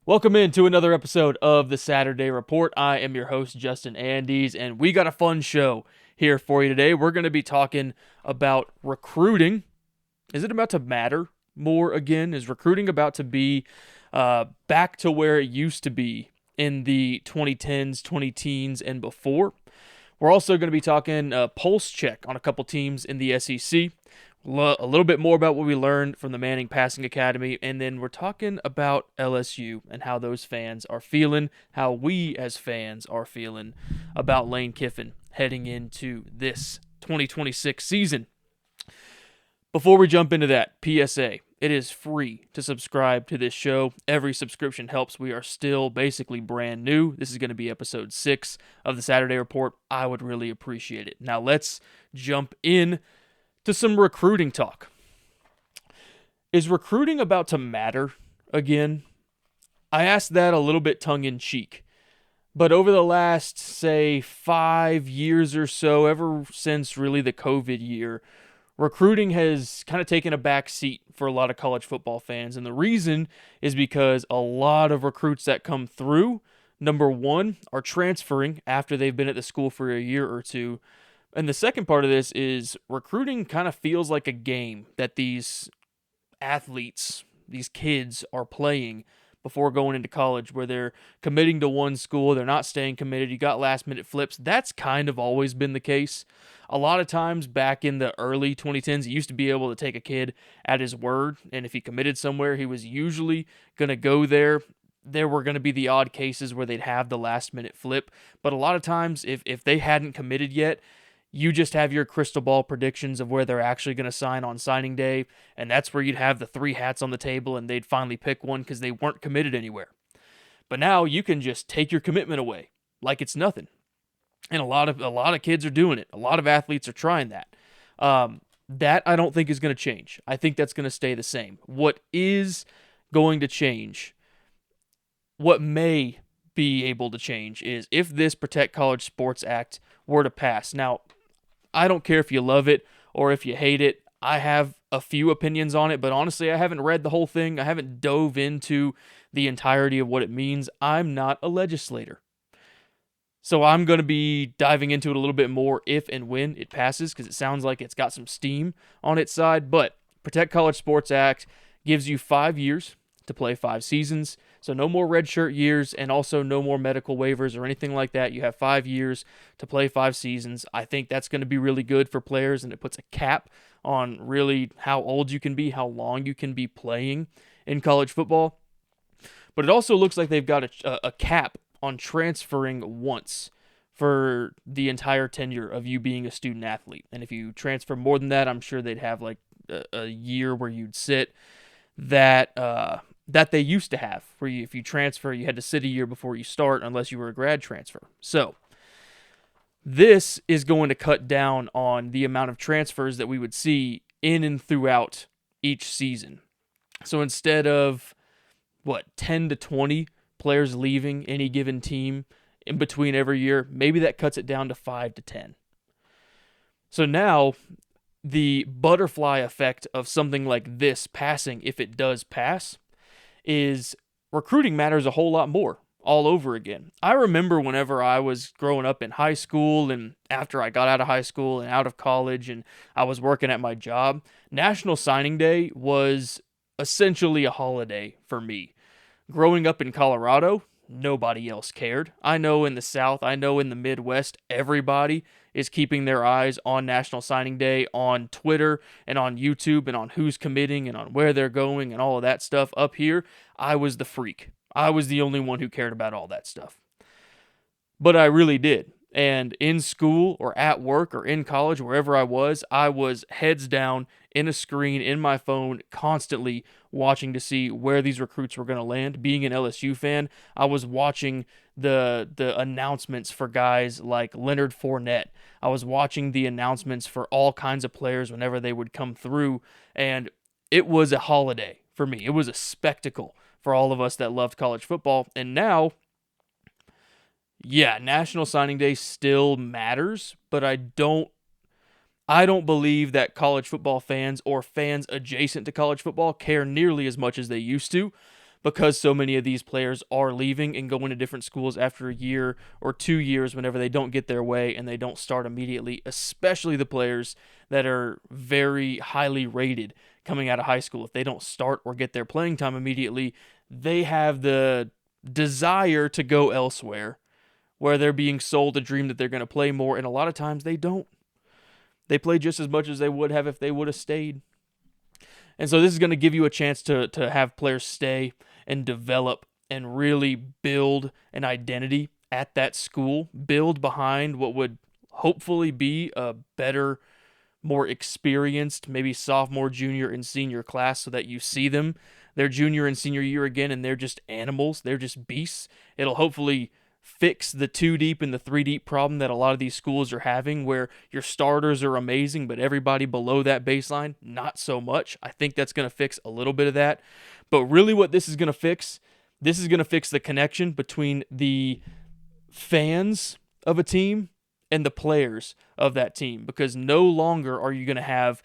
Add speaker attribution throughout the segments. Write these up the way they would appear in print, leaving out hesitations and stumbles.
Speaker 1: Welcome into another episode of the Saturday Report. I am your host, Justin Andes, and we got a fun show here for you today. We're going to be talking about recruiting. Is it about to matter more again? Is recruiting about to be back to where it used to be in the 2010s, 2010s, and before? We're also going to be talking pulse check on a couple teams in the SEC. A little bit more about what we learned from the Manning Passing Academy, and then we're talking about LSU and how those fans are feeling, how we as fans are feeling about Lane Kiffin heading into this 2026 season. Before we jump into that, PSA, it is free to subscribe to this show. Every subscription helps. We are still basically brand new. This is going to be episode 6 of the Saturday Report. I would really appreciate it. Now let's jump in to some recruiting talk. Is recruiting about to matter again? I asked that a little bit tongue-in-cheek. But over the last, say, 5 years or so, ever since really the COVID year, recruiting has kind of taken a back seat for a lot of college football fans. And the reason is because a lot of recruits that come through, number one, are transferring after they've been at the school for a year or two. And the second part of this is recruiting kind of feels like a game that these athletes, these kids are playing before going into college, where they're committing to one school, they're not staying committed, you got last minute flips. That's kind of always been the case. A lot of times back in the early 2010s, you used to be able to take a kid at his word, and if he committed somewhere, he was usually going to go there. There were going to be the odd cases where they'd have the last minute flip, but a lot of times if they hadn't committed yet, you just have your crystal ball predictions of where they're actually going to sign on signing day, and that's where you'd have the 3 hats on the table and they'd finally pick one because they weren't committed anywhere. But now you can just take your commitment away like it's nothing. And a lot of kids are doing it. A lot of athletes are trying that. That I don't think is going to change. I think that's going to stay the same. What is going to change, what may be able to change, is if this Protect College Sports Act were to pass. Now, I don't care if you love it or if you hate it. I have a few opinions on it, but honestly, I haven't read the whole thing. I haven't dove into the entirety of what it means. I'm not a legislator. So I'm going to be diving into it a little bit more if and when it passes, because it sounds like it's got some steam on its side. But Protect College Sports Act gives you 5 years to play 5 seasons. So no more redshirt years, and also no more medical waivers or anything like that. You have 5 years to play 5 seasons. I think that's going to be really good for players, and it puts a cap on really how old you can be, how long you can be playing in college football. But it also looks like they've got a cap on transferring once for the entire tenure of you being a student athlete. And if you transfer more than that, I'm sure they'd have like a year where you'd sit that they used to have, where if you transfer, you had to sit a year before you start unless you were a grad transfer. So this is going to cut down on the amount of transfers that we would see in and throughout each season. So instead of 10 to 20 players leaving any given team in between every year, maybe that cuts it down to 5 to 10. So now the butterfly effect of something like this passing, if it does pass, is recruiting matters a whole lot more all over again. I remember whenever I was growing up in high school, and after I got out of high school and out of college and I was working at my job, National Signing Day was essentially a holiday for me. Growing up in Colorado, nobody else cared. I know in the South, I know in the Midwest, everybody is keeping their eyes on National Signing Day on Twitter and on YouTube and on who's committing and on where they're going and all of that stuff. Up here, I was the freak. I was the only one who cared about all that stuff. But I really did. And in school or at work or in college, wherever I was heads down in a screen in my phone, constantly watching to see where these recruits were going to land. Being an LSU fan, I was watching the announcements for guys like Leonard Fournette. I was watching the announcements for all kinds of players whenever they would come through, and it was a holiday for me. It was a spectacle for all of us that loved college football. And now, yeah, National Signing Day still matters, but I don't believe that college football fans or fans adjacent to college football care nearly as much as they used to. because so many of these players are leaving and going to different schools after a year or 2 years whenever they don't get their way and they don't start immediately, especially the players that are very highly rated coming out of high school. If they don't start or get their playing time immediately, they have the desire to go elsewhere where they're being sold a dream that they're going to play more, and a lot of times they don't. They play just as much as they would have if they would have stayed. And so this is going to give you a chance to have players stay and develop and really build an identity at that school, build behind what would hopefully be a better, more experienced, maybe sophomore, junior, and senior class, so that you see them their junior and senior year again and they're just animals, they're just beasts. It'll hopefully fix the 2-deep and the 3-deep problem that a lot of these schools are having, where your starters are amazing, but everybody below that baseline, not so much. I think that's going to fix a little bit of that. But really what this is going to fix the connection between the fans of a team and the players of that team, because no longer are you going to have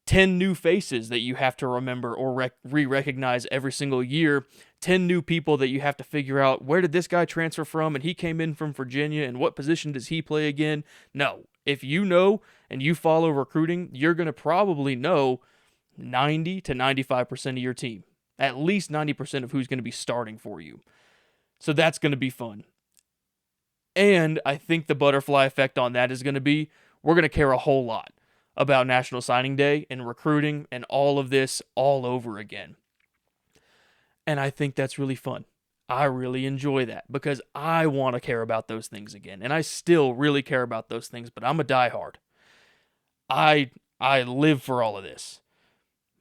Speaker 1: 10 new faces that you have to remember or re-recognize every single year, 10 new people that you have to figure out, where did this guy transfer from, and he came in from Virginia, and what position does he play again? No. If you know and you follow recruiting, you're going to probably know 90 to 95% of your team, at least 90% of who's going to be starting for you. So that's going to be fun. And I think the butterfly effect on that is going to be, we're going to care a whole lot about National Signing Day and recruiting and all of this all over again. And I think that's really fun. I really enjoy that because I want to care about those things again. And I still really care about those things, but I'm a diehard. I live for all of this.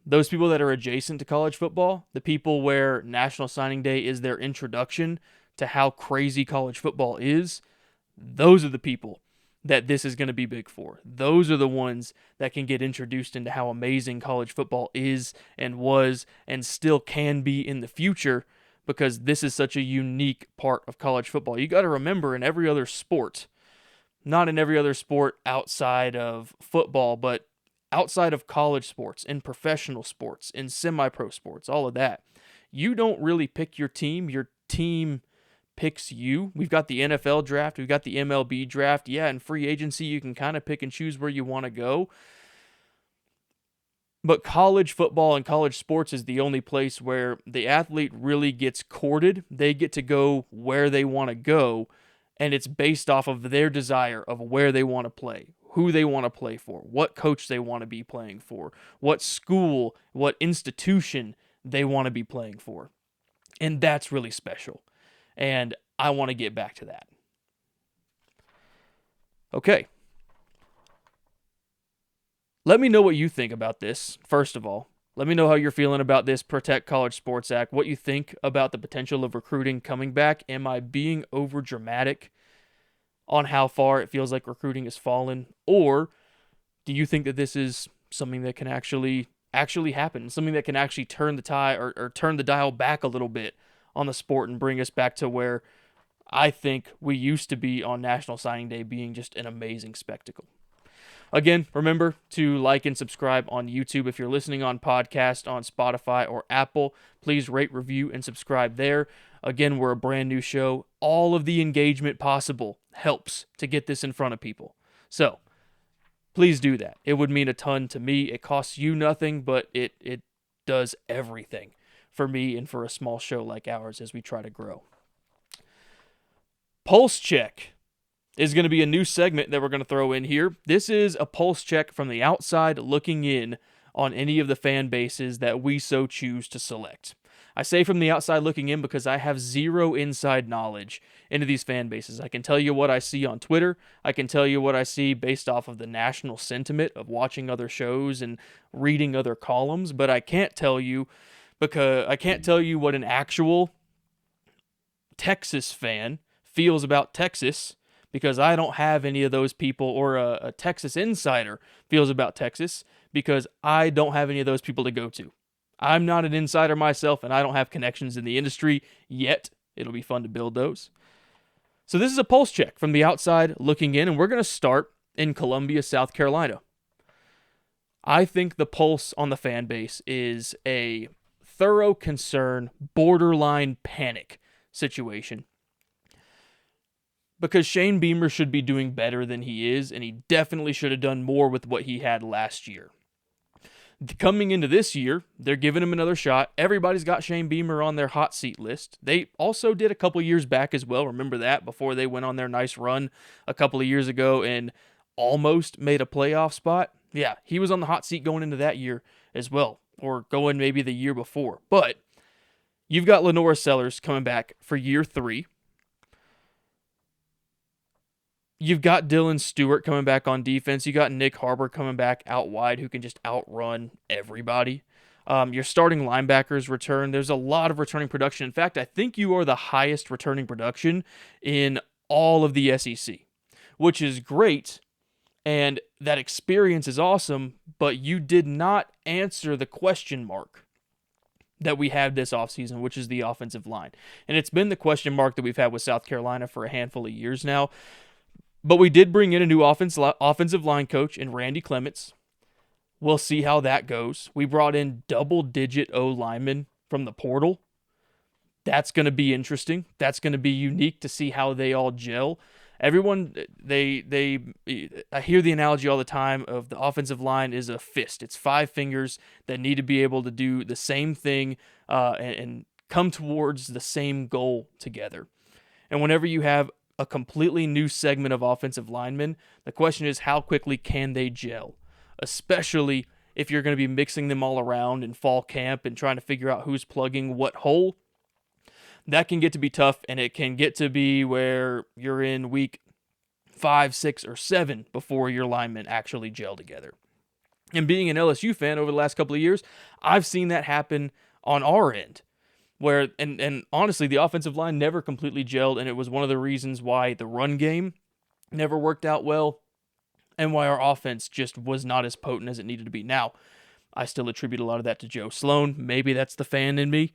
Speaker 1: Those people that are adjacent to college football, the people where National Signing Day is their introduction to how crazy college football is, those are the people that this is going to be big for. Those are the ones that can get introduced into how amazing college football is and was and still can be in the future, because this is such a unique part of college football. You got to remember, in every other sport, not in every other sport outside of football, but outside of college sports, in professional sports, in semi-pro sports, all of that, you don't really pick your team. Your team picks you. We've got the NFL draft. We've got the MLB draft. Yeah, in free agency, you can kind of pick and choose where you want to go. But college football and college sports is the only place where the athlete really gets courted. They get to go where they want to go, and it's based off of their desire of where they want to play, who they want to play for, what coach they want to be playing for, what school, what institution they want to be playing for. And that's really special. And I want to get back to that. Okay. Let me know what you think about this, first of all. Let me know how you're feeling about this Protect College Sports Act, what you think about the potential of recruiting coming back. Am I being over dramatic on how far it feels like recruiting has fallen? Or do you think that this is something that can actually happen, something that can actually turn the tide or turn the dial back a little bit on the sport and bring us back to where I think we used to be on National Signing Day, being just an amazing spectacle? Again, remember to like and subscribe on YouTube. If you're listening on podcast, on Spotify or Apple, please rate, review, and subscribe there. Again, we're a brand new show. All of the engagement possible helps to get this in front of people. So please do that. It would mean a ton to me. It costs you nothing, but it does everything for me and for a small show like ours as we try to grow. Pulse Check is going to be a new segment that we're going to throw in here. This is a pulse check from the outside looking in on any of the fan bases that we so choose to select. I say from the outside looking in because I have zero inside knowledge into these fan bases. I can tell you what I see on Twitter. I can tell you what I see based off of the national sentiment of watching other shows and reading other columns, but I can't tell you what an actual Texas fan feels about Texas, because I don't have any of those people, or a Texas insider feels about Texas, because I don't have any of those people to go to. I'm not an insider myself, and I don't have connections in the industry yet. It'll be fun to build those. So this is a pulse check from the outside looking in, and we're going to start in Columbia, South Carolina. I think the pulse on the fan base is a thorough concern, borderline panic situation. Because Shane Beamer should be doing better than he is, and he definitely should have done more with what he had last year. Coming into this year, they're giving him another shot. Everybody's got Shane Beamer on their hot seat list. They also did a couple years back as well. Remember that, before they went on their nice run a couple of years ago and almost made a playoff spot. Yeah, he was on the hot seat going into that year as well, or going maybe the year before. But you've got Lenora Sellers coming back for year 3. You've got Dylan Stewart coming back on defense. You got Nick Harbor coming back out wide who can just outrun everybody. Your starting linebackers return. There's a lot of returning production. In fact, I think you are the highest returning production in all of the SEC, which is great, and that experience is awesome, but you did not answer the question mark that we had this offseason, which is the offensive line. And it's been the question mark that we've had with South Carolina for a handful of years now. But we did bring in a new offensive line coach in Randy Clements. We'll see how that goes. We brought in double-digit O linemen from the portal. That's going to be interesting. That's going to be unique to see how they all gel. Everyone, I hear the analogy all the time of the offensive line is a fist. It's 5 fingers that need to be able to do the same thing and come towards the same goal together. And whenever you have a completely new segment of offensive linemen, the question is how quickly can they gel, especially if you're going to be mixing them all around in fall camp and trying to figure out who's plugging what hole. That can get to be tough, and it can get to be where you're in week 5, 6, or 7 before your linemen actually gel together. And being an LSU fan over the last couple of years, I've seen that happen on our end, where, and honestly, the offensive line never completely gelled, and it was one of the reasons why the run game never worked out well, and why our offense just was not as potent as it needed to be. Now, I still attribute a lot of that to Joe Sloan. Maybe that's the fan in me.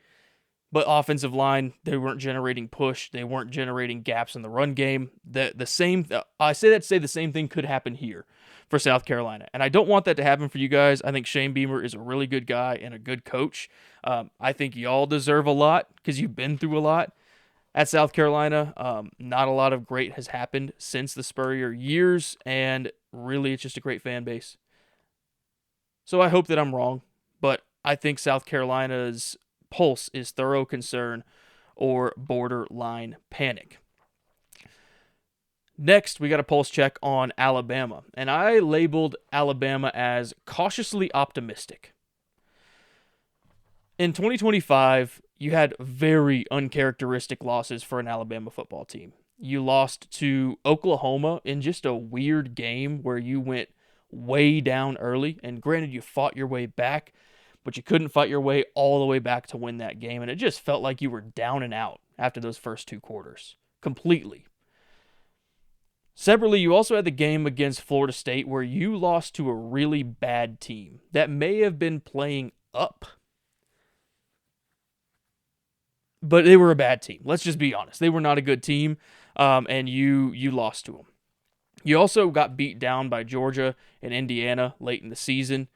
Speaker 1: But offensive line, they weren't generating push. They weren't generating gaps in the run game. I say that to say the same thing could happen here for South Carolina. And I don't want that to happen for you guys. I think Shane Beamer is a really good guy and a good coach. I think y'all deserve a lot because you've been through a lot at South Carolina. Not a lot of great has happened since the Spurrier years, and really it's just a great fan base. So I hope that I'm wrong, but I think South Carolina's pulse is thorough concern or borderline panic. Next, we got a pulse check on Alabama, and I labeled Alabama as cautiously optimistic. In 2025, you had very uncharacteristic losses for an Alabama football team. You lost to Oklahoma in just a weird game where you went way down early, and granted, you fought your way back, but you couldn't fight your way all the way back to win that game, and it just felt like you were down and out after those first 2 quarters, completely. Separately, you also had the game against Florida State where you lost to a really bad team that may have been playing up, but they were a bad team. Let's just be honest. They were not a good team, and you lost to them. You also got beat down by Georgia and Indiana late in the season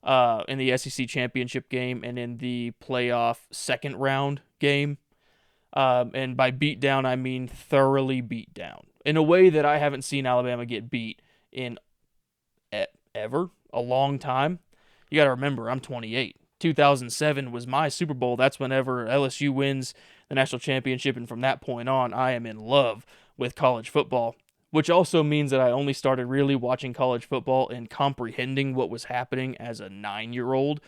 Speaker 1: in the SEC championship game and in the playoff second round game. And by beat down, I mean thoroughly beat down in a way that I haven't seen Alabama get beat in ever, a long time. You got to remember, I'm 28. 2007 was my Super Bowl. That's whenever LSU wins the national championship, and from that point on, I am in love with college football, which also means that I only started really watching college football and comprehending what was happening as a 9-year-old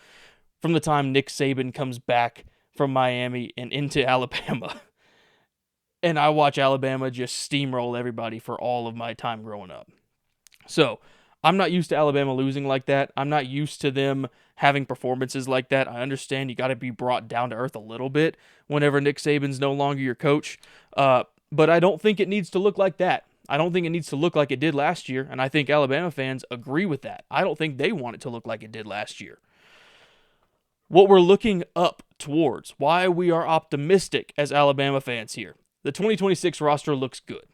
Speaker 1: from the time Nick Saban comes back from Miami and into Alabama. And I watch Alabama just steamroll everybody for all of my time growing up. So I'm not used to Alabama losing like that. I'm not used to them having performances like that. I understand you got to be brought down to earth a little bit whenever Nick Saban's no longer your coach. But I don't think it needs to look like that. I don't think it needs to look like it did last year, and I think Alabama fans agree with that. I don't think they want it to look like it did last year. What we're looking up towards, why we are optimistic as Alabama fans here. The 2026 roster looks good.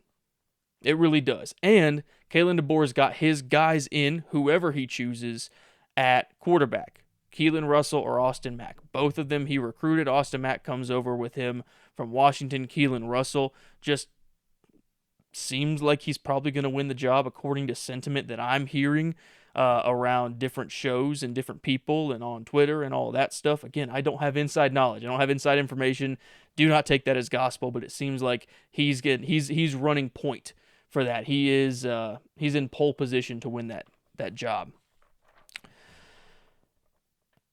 Speaker 1: It really does. And Kalen DeBoer's got his guys in, whoever he chooses, at quarterback. Keelan Russell or Austin Mack. Both of them he recruited. Austin Mack comes over with him from Washington. Keelan Russell just seems like he's probably going to win the job according to sentiment that I'm hearing around different shows and different people and on Twitter and all that stuff. Again, I don't have inside knowledge. I don't have inside information. Do not take that as gospel, but it seems like he's running point for that. He's in pole position to win that job.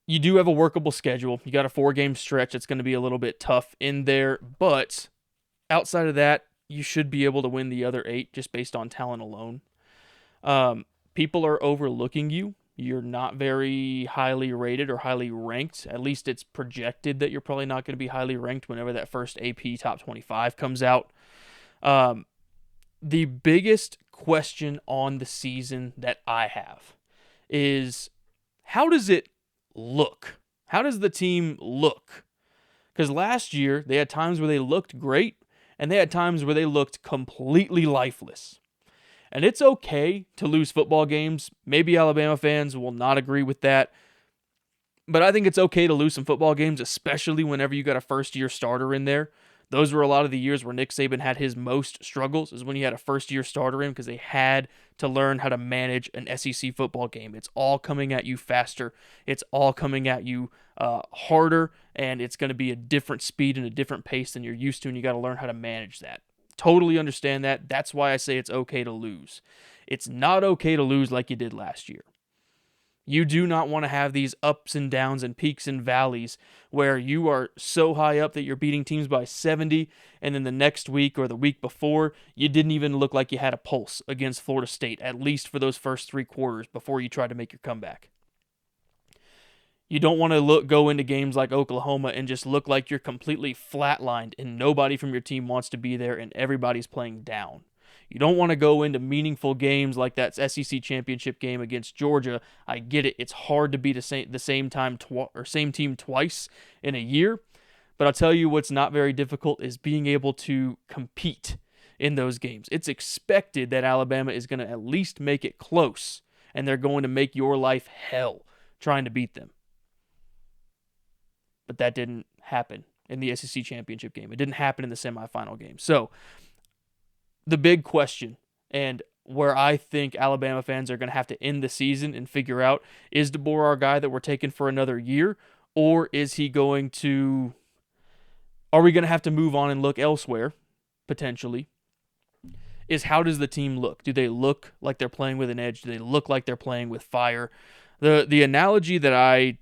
Speaker 1: You do have a workable schedule. You got a 4-game stretch. It's going to be a little bit tough in there, but outside of that, you should be able to win the other 8 just based on talent alone. People are overlooking you. You're not very highly rated or highly ranked. At least it's projected that you're probably not going to be highly ranked whenever that first AP Top 25 comes out. The biggest question on the season that I have is, how does it look? How does the team look? Because last year, they had times where they looked great, and they had times where they looked completely lifeless. And it's okay to lose football games. Maybe Alabama fans will not agree with that. But I think it's okay to lose some football games, especially whenever you got a first-year starter in there. Those were a lot of the years where Nick Saban had his most struggles, is when he had a first-year starter in, because they had to learn how to manage an SEC football game. It's all coming at you faster. It's all coming at you harder, and it's going to be a different speed and a different pace than you're used to, and you got to learn how to manage that. Totally understand that. That's why I say it's okay to lose. It's not okay to lose like you did last year. You do not want to have these ups and downs and peaks and valleys where you are so high up that you're beating teams by 70, and then the next week or the week before, you didn't even look like you had a pulse against Florida State, at least for those first 3 quarters before you tried to make your comeback. You don't want to go into games like Oklahoma and just look like you're completely flatlined and nobody from your team wants to be there and everybody's playing down. You don't want to go into meaningful games like that SEC championship game against Georgia. I get it. It's hard to beat the same team twice in a year. But I'll tell you what's not very difficult is being able to compete in those games. It's expected that Alabama is going to at least make it close, and they're going to make your life hell trying to beat them. But that didn't happen in the SEC championship game. It didn't happen in the semifinal game. So the big question, and where I think Alabama fans are going to have to end the season and figure out, is DeBoer our guy that we're taking for another year, or is he going to, are we going to have to move on and look elsewhere, potentially? Is how does the team look? Do they look like they're playing with an edge? Do they look like they're playing with fire? The analogy that I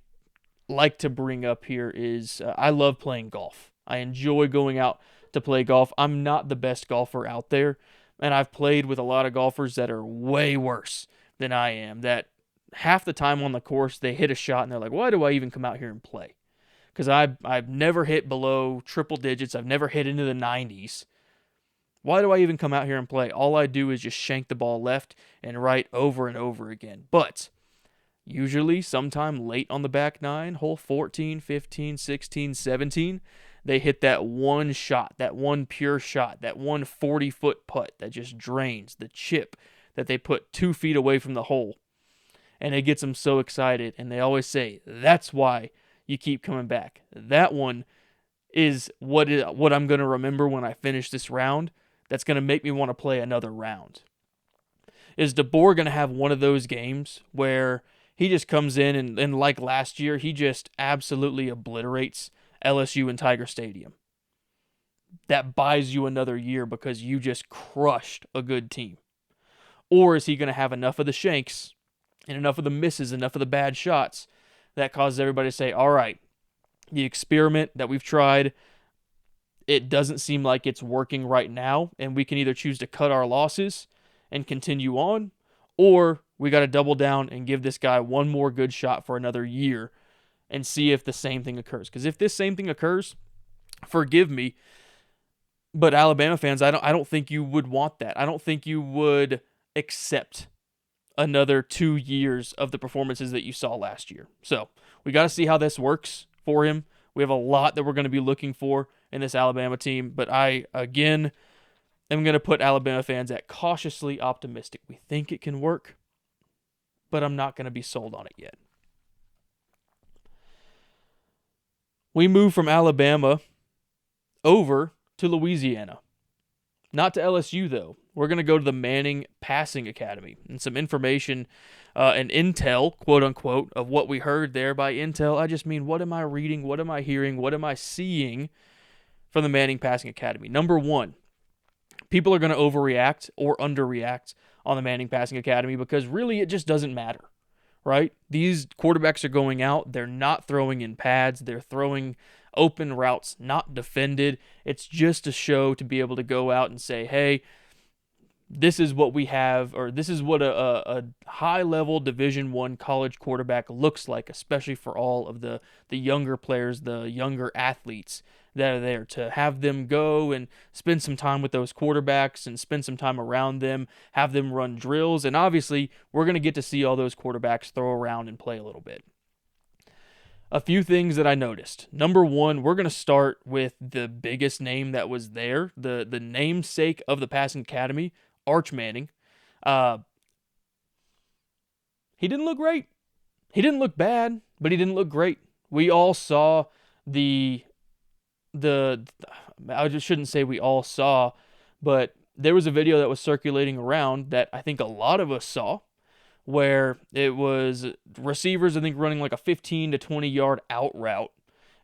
Speaker 1: like to bring up here is I love playing golf. I enjoy going out to play golf. I'm not the best golfer out there, and I've played with a lot of golfers that are way worse than I am, that half the time on the course they hit a shot and they're like, why do I even come out here and play? Because I've never hit below triple digits. I've never hit into the 90s. Why do I even come out here and play? All I do is just shank the ball left and right over and over again. But usually sometime late on the back nine, hole 14, 15, 16, 17, they hit that one shot, that one pure shot, that one 40-foot putt that just drains the chip that they put 2 feet away from the hole. And it gets them so excited, and they always say, that's why you keep coming back. That one is what I'm going to remember when I finish this round. That's going to make me want to play another round. Is DeBoer going to have one of those games where he just comes in and like last year, he just absolutely obliterates LSU and Tiger Stadium? That buys you another year because you just crushed a good team. Or is he going to have enough of the shanks and enough of the misses, enough of the bad shots that causes everybody to say, all right, the experiment that we've tried, it doesn't seem like it's working right now, and we can either choose to cut our losses and continue on, or we got to double down and give this guy one more good shot for another year and see if the same thing occurs. Because if this same thing occurs, forgive me, but Alabama fans, I don't think you would want that. I don't think you would accept another 2 years of the performances that you saw last year. So we got to see how this works for him. We have a lot that we're going to be looking for in this Alabama team, but I, again, am going to put Alabama fans at cautiously optimistic. We think it can work, but I'm not going to be sold on it yet. We moved from Alabama over to Louisiana. Not to LSU, though. We're going to go to the Manning Passing Academy. And some information and intel, quote unquote, of what we heard there. By intel, I just mean, what am I reading? What am I hearing? What am I seeing from the Manning Passing Academy? Number one, people are going to overreact or underreact on the Manning Passing Academy because really it just doesn't matter, right? These quarterbacks are going out. They're not throwing in pads. They're throwing open routes, not defended. It's just a show to be able to go out and say, hey, this is what we have, or this is what a high-level Division I college quarterback looks like, especially for all of the younger players, the younger athletes that are there, to have them go and spend some time with those quarterbacks and spend some time around them, have them run drills, and obviously we're going to get to see all those quarterbacks throw around and play a little bit. A few things that I noticed. Number one, we're going to start with the biggest name that was there, the namesake of the Passing Academy, Arch Manning. He didn't look great. He didn't look bad, but he didn't look great. We all saw I just shouldn't say we all saw, but there was a video that was circulating around that I think a lot of us saw, where it was receivers, I think, running like a 15 to 20 yard out route,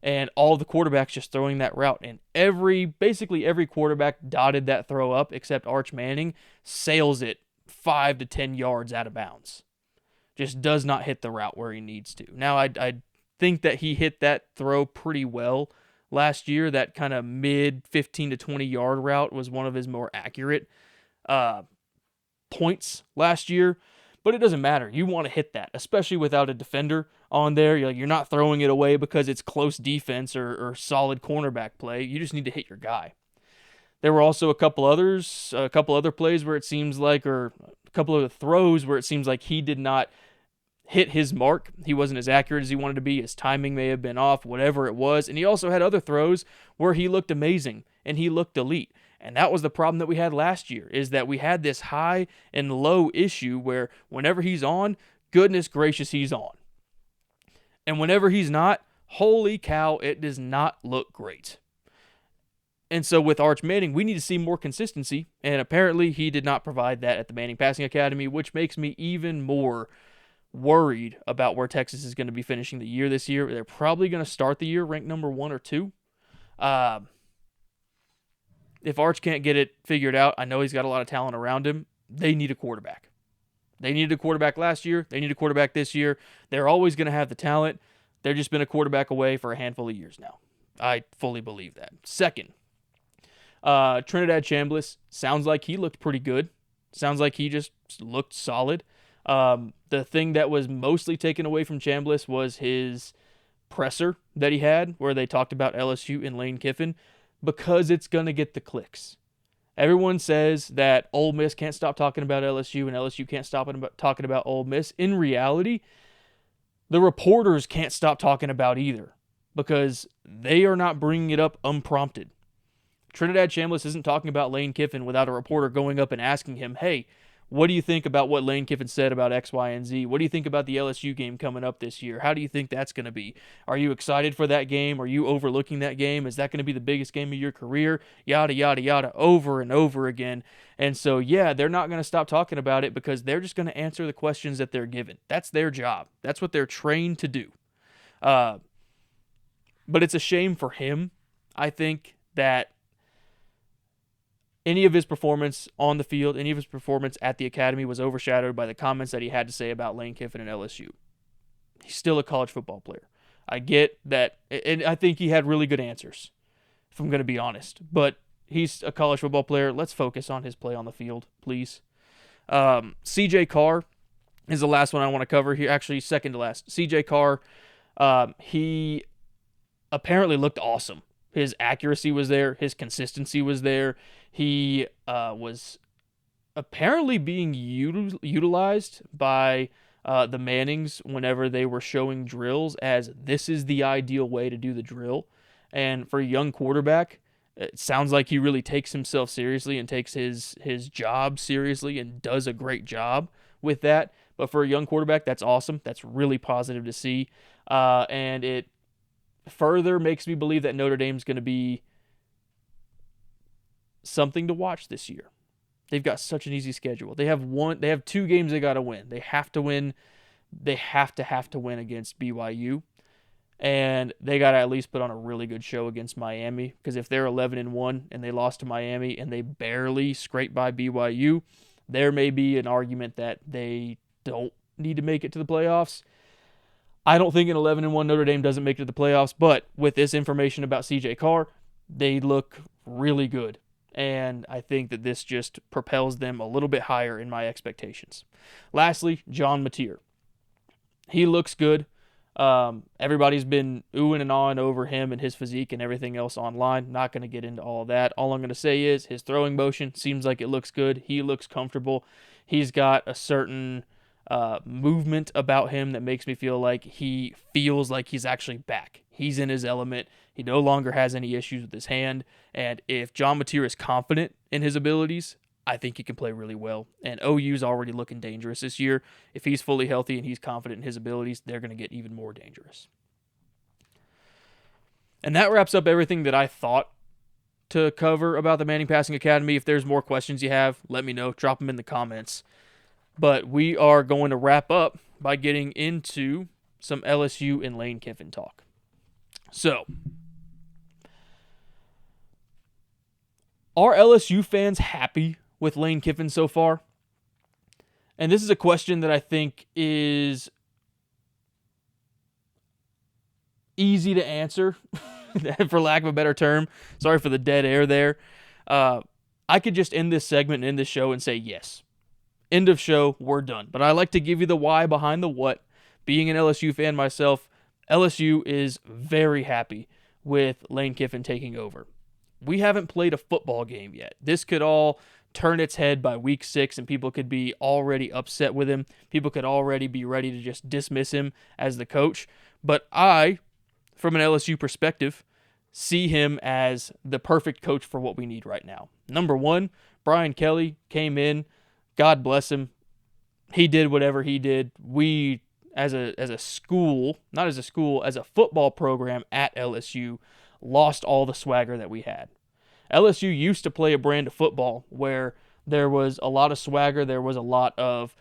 Speaker 1: and all the quarterbacks just throwing that route. And basically every quarterback dotted that throw up except Arch Manning, sails it 5 to 10 yards out of bounds. Just does not hit the route where he needs to. Now, I think that he hit that throw pretty well last year. That kind of mid 15 to 20 yard route was one of his more accurate points last year. But it doesn't matter. You want to hit that, especially without a defender on there. You're not throwing it away because it's close defense or solid cornerback play. You just need to hit your guy. There were also a couple other plays where it seems like, or a couple of throws where it seems like he did not hit his mark. He wasn't as accurate as he wanted to be. His timing may have been off, whatever it was. And he also had other throws where he looked amazing and he looked elite. And that was the problem that we had last year, is that we had this high and low issue where whenever he's on, goodness gracious, he's on. And whenever he's not, holy cow, it does not look great. And so with Arch Manning, we need to see more consistency, and apparently he did not provide that at the Manning Passing Academy, which makes me even more worried about where Texas is going to be finishing the year this year. They're probably going to start the year ranked number 1 or 2. If Arch can't get it figured out, I know he's got a lot of talent around him. They need a quarterback. They needed a quarterback last year. They need a quarterback this year. They're always going to have the talent. They've just been a quarterback away for a handful of years now. I fully believe that. Second, Trinidad Chambliss, sounds like he looked pretty good. Sounds like he just looked solid. The thing that was mostly taken away from Chambliss was his presser that he had, where they talked about LSU and Lane Kiffin, because it's going to get the clicks. Everyone says that Ole Miss can't stop talking about LSU and LSU can't stop talking about Ole Miss. In reality, the reporters can't stop talking about either, because they are not bringing it up unprompted. Trinidad Chambliss isn't talking about Lane Kiffin without a reporter going up and asking him, hey, what do you think about what Lane Kiffin said about X, Y, and Z? What do you think about the LSU game coming up this year? How do you think that's going to be? Are you excited for that game? Are you overlooking that game? Is that going to be the biggest game of your career? Yada, yada, yada, over and over again. And so, yeah, they're not going to stop talking about it because they're just going to answer the questions that they're given. That's their job. That's what they're trained to do. But it's a shame for him, I think, that any of his performance on the field, any of his performance at the academy was overshadowed by the comments that he had to say about Lane Kiffin and LSU. He's still a college football player. I get that, and I think he had really good answers, if I'm going to be honest. But he's a college football player. Let's focus on his play on the field, please. C.J. Carr is the last one I want to cover here. Actually, second to last. C.J. Carr, he apparently looked awesome. His accuracy was there. His consistency was there. He was apparently being utilized by the Mannings whenever they were showing drills as this is the ideal way to do the drill. And for a young quarterback, it sounds like he really takes himself seriously and takes his job seriously and does a great job with that. But for a young quarterback, that's awesome. That's really positive to see. And it further makes me believe that Notre Dame's going to be something to watch this year. They've got such an easy schedule. They have 2 games they got to win. They have to win. They have to win against BYU. And they got to at least put on a really good show against Miami, because if they're 11-1 and they lost to Miami and they barely scraped by BYU, there may be an argument that they don't need to make it to the playoffs. I don't think an 11-1 Notre Dame doesn't make it to the playoffs, but with this information about CJ Carr, they look really good. And I think that this just propels them a little bit higher in my expectations. Lastly, John Mateer. He looks good. Everybody's been oohing and awing over him and his physique and everything else online. Not going to get into all of that. All I'm going to say is his throwing motion seems like it looks good. He looks comfortable. He's got a certain movement about him that makes me feel like he feels like he's actually back. He's in his element. He no longer has any issues with his hand. And if John Mateer is confident in his abilities, I think he can play really well. And OU's already looking dangerous this year. If he's fully healthy and he's confident in his abilities, they're going to get even more dangerous. And that wraps up everything that I thought to cover about the Manning Passing Academy. If there's more questions you have, let me know. Drop them in the comments. But we are going to wrap up by getting into some LSU and Lane Kiffin talk. So, are LSU fans happy with Lane Kiffin so far? And this is a question that I think is easy to answer, for lack of a better term. Sorry for the dead air there. I could just end this segment and end this show and say yes. End of show, we're done. But I like to give you the why behind the what. Being an LSU fan myself, LSU is very happy with Lane Kiffin taking over. We haven't played a football game yet. This could all turn its head by week 6, and people could be already upset with him. People could already be ready to just dismiss him as the coach. But I, from an LSU perspective, see him as the perfect coach for what we need right now. Number 1, Brian Kelly came in. God bless him. He did whatever he did. We, as a school, not as a school, as a football program at LSU, lost all the swagger that we had. LSU used to play a brand of football where there was a lot of swagger, there was a lot of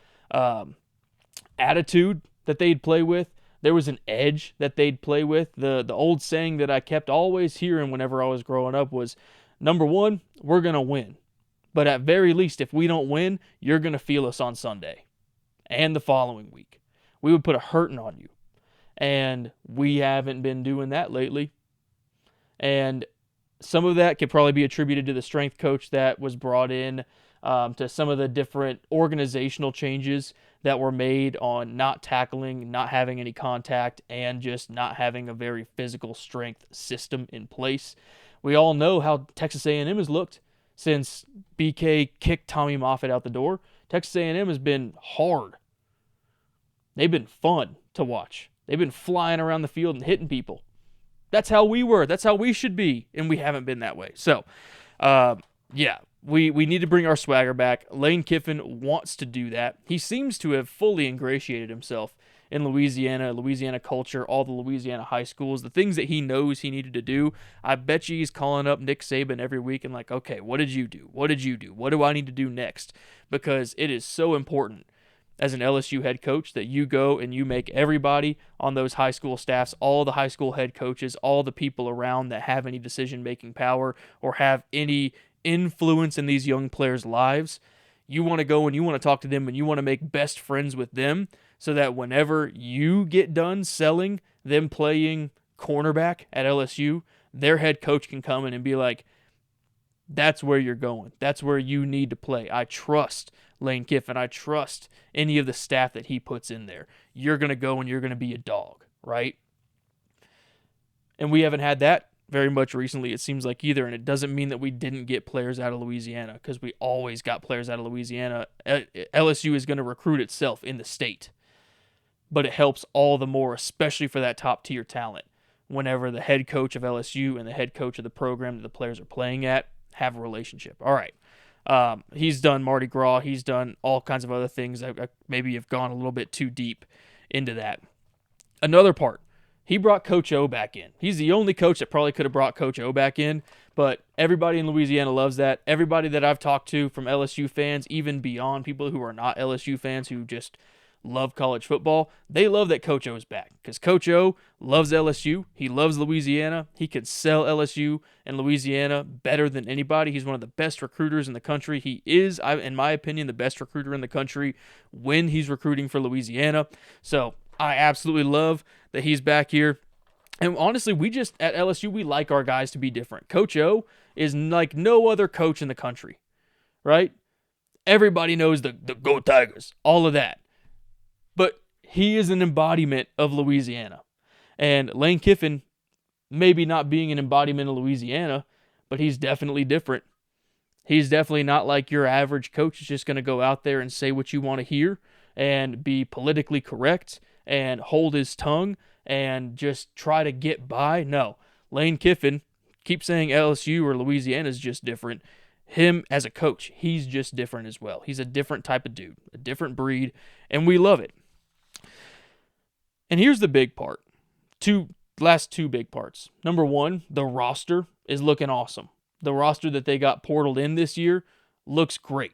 Speaker 1: attitude that they'd play with. There was an edge that they'd play with. The old saying that I kept always hearing whenever I was growing up was, number 1, we're going to win. But at very least, if we don't win, you're going to feel us on Sunday and the following week. We would put a hurting on you. And we haven't been doing that lately. And some of that could probably be attributed to the strength coach that was brought in, to some of the different organizational changes that were made on not tackling, not having any contact, and just not having a very physical strength system in place. We all know how Texas A&M has looked since BK kicked Tommy Moffitt out the door. Texas A&M has been hard. They've been fun to watch. They've been flying around the field and hitting people. That's how we were. That's how we should be, and we haven't been that way. So, we need to bring our swagger back. Lane Kiffin wants to do that. He seems to have fully ingratiated himself in Louisiana culture, all the Louisiana high schools, the things that he knows he needed to do. I bet you he's calling up Nick Saban every week and like, okay, what did you do? What did you do? What do I need to do next? Because it is so important as an LSU head coach that you go and you make everybody on those high school staffs, all the high school head coaches, all the people around that have any decision-making power or have any influence in these young players' lives, you want to go and you want to talk to them and you want to make best friends with them so that whenever you get done selling them playing cornerback at LSU, their head coach can come in and be like, that's where you're going. That's where you need to play. I trust Lane Kiffin. I trust any of the staff that he puts in there. You're going to go and you're going to be a dog, right? And we haven't had that very much recently, it seems like, either. And it doesn't mean that we didn't get players out of Louisiana, because we always got players out of Louisiana. LSU is going to recruit itself in the state. But it helps all the more, especially for that top-tier talent, whenever the head coach of LSU and the head coach of the program that the players are playing at have a relationship. All right. He's done Mardi Gras. He's done all kinds of other things. I maybe have gone a little bit too deep into that. Another part, he brought Coach O back in. He's the only coach that probably could have brought Coach O back in, but everybody in Louisiana loves that. Everybody that I've talked to from LSU fans, even beyond people who are not LSU fans who just love college football, they love that Coach O is back because Coach O loves LSU. He loves Louisiana. He could sell LSU and Louisiana better than anybody. He's one of the best recruiters in the country. He is, in my opinion, the best recruiter in the country when he's recruiting for Louisiana. So I absolutely love that he's back here. And honestly, we just, at LSU, we like our guys to be different. Coach O is like no other coach in the country, right? Everybody knows the Go Tigers, all of that. But he is an embodiment of Louisiana. And Lane Kiffin, maybe not being an embodiment of Louisiana, but he's definitely different. He's definitely not like your average coach is just going to go out there and say what you want to hear and be politically correct and hold his tongue and just try to get by. No, Lane Kiffin, keep saying LSU or Louisiana is just different. Him as a coach, he's just different as well. He's a different type of dude, a different breed, and we love it. And here's the big part. Last two big parts. Number one, the roster is looking awesome. The roster that they got portaled in this year looks great.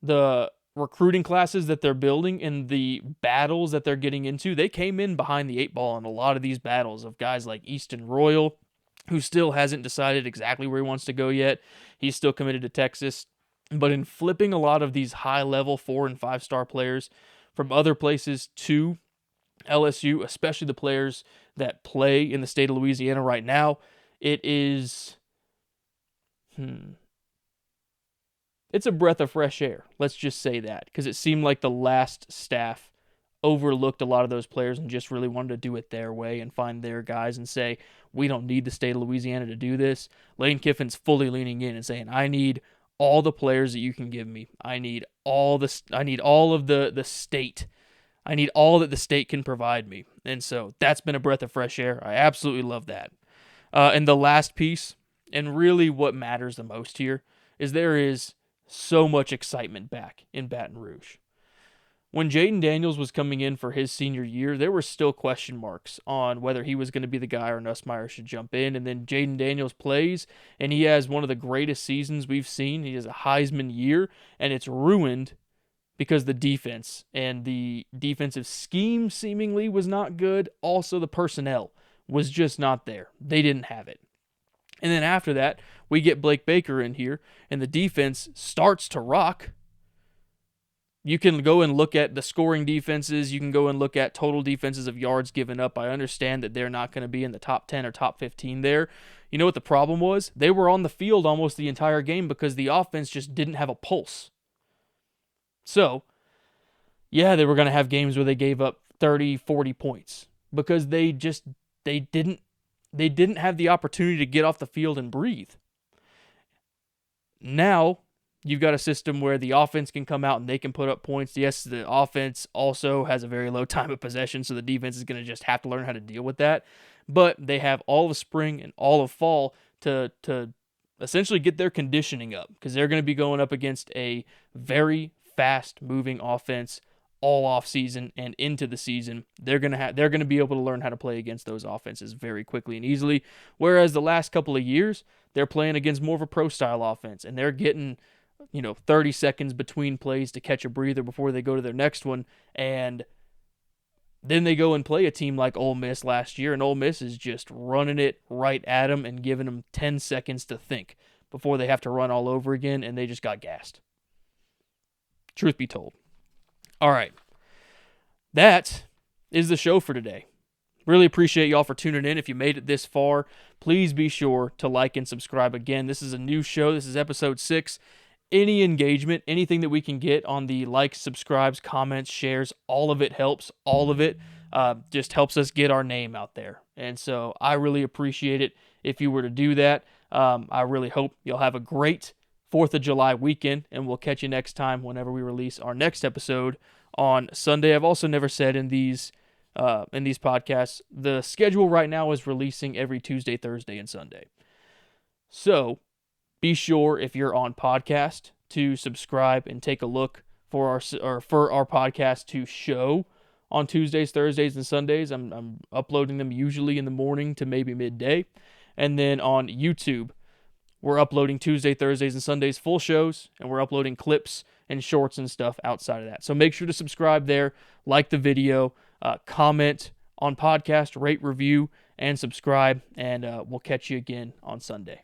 Speaker 1: The recruiting classes that they're building and the battles that they're getting into, they came in behind the eight ball in a lot of these battles of guys like Easton Royal, who still hasn't decided exactly where he wants to go yet. He's still committed to Texas. But in flipping a lot of these high-level 4- and 5-star players from other places to LSU, especially the players that play in the state of Louisiana right now, it is it's a breath of fresh air. Let's just say that, because it seemed like the last staff overlooked a lot of those players and just really wanted to do it their way and find their guys and say, we don't need the state of Louisiana to do this. Lane Kiffin's fully leaning in and saying, I need all the players that you can give me. I need all of the state. I need all that the state can provide me. And so that's been a breath of fresh air. I absolutely love that. And the last piece, and really what matters the most here, is there is so much excitement back in Baton Rouge. When Jaden Daniels was coming in for his senior year, there were still question marks on whether he was going to be the guy or Nussmeier should jump in. And then Jaden Daniels plays, and he has one of the greatest seasons we've seen. He has a Heisman year, and it's ruined because the defense and the defensive scheme seemingly was not good. Also, the personnel was just not there. They didn't have it. And then after that, we get Blake Baker in here, and the defense starts to rock. You can go and look at the scoring defenses. You can go and look at total defenses of yards given up. I understand that they're not going to be in the top 10 or top 15 there. You know what the problem was? They were on the field almost the entire game because the offense just didn't have a pulse. So, yeah, they were going to have games where they gave up 30, 40 points because they didn't have the opportunity to get off the field and breathe. Now, you've got a system where the offense can come out and they can put up points. Yes, the offense also has a very low time of possession, so the defense is going to just have to learn how to deal with that. But they have all of spring and all of fall to essentially get their conditioning up because they're going to be going up against a very fast-moving offense all off season and into the season. They're going to be able to learn how to play against those offenses very quickly and easily. Whereas the last couple of years, they're playing against more of a pro-style offense, and they're getting 30 seconds between plays to catch a breather before they go to their next one, and then they go and play a team like Ole Miss last year, and Ole Miss is just running it right at them and giving them 10 seconds to think before they have to run all over again, and they just got gassed. Truth be told. All right. That is the show for today. Really appreciate y'all for tuning in. If you made it this far, please be sure to like and subscribe. Again, this is a new show. This is episode 6. Any engagement, anything that we can get on the likes, subscribes, comments, shares, all of it helps. All of it just helps us get our name out there. And so I really appreciate it if you were to do that. I really hope you'll have a great 4th of July weekend, and we'll catch you next time whenever we release our next episode on Sunday. I've also never said in these podcasts, the schedule right now is releasing every Tuesday, Thursday, and Sunday. So be sure, if you're on podcast, to subscribe and take a look for our podcast to show on Tuesdays, Thursdays, and Sundays. I'm uploading them usually in the morning to maybe midday. And then on YouTube, we're uploading Tuesday, Thursdays, and Sundays full shows, and we're uploading clips and shorts and stuff outside of that. So make sure to subscribe there, like the video, comment on podcast, rate, review, and subscribe, and we'll catch you again on Sunday.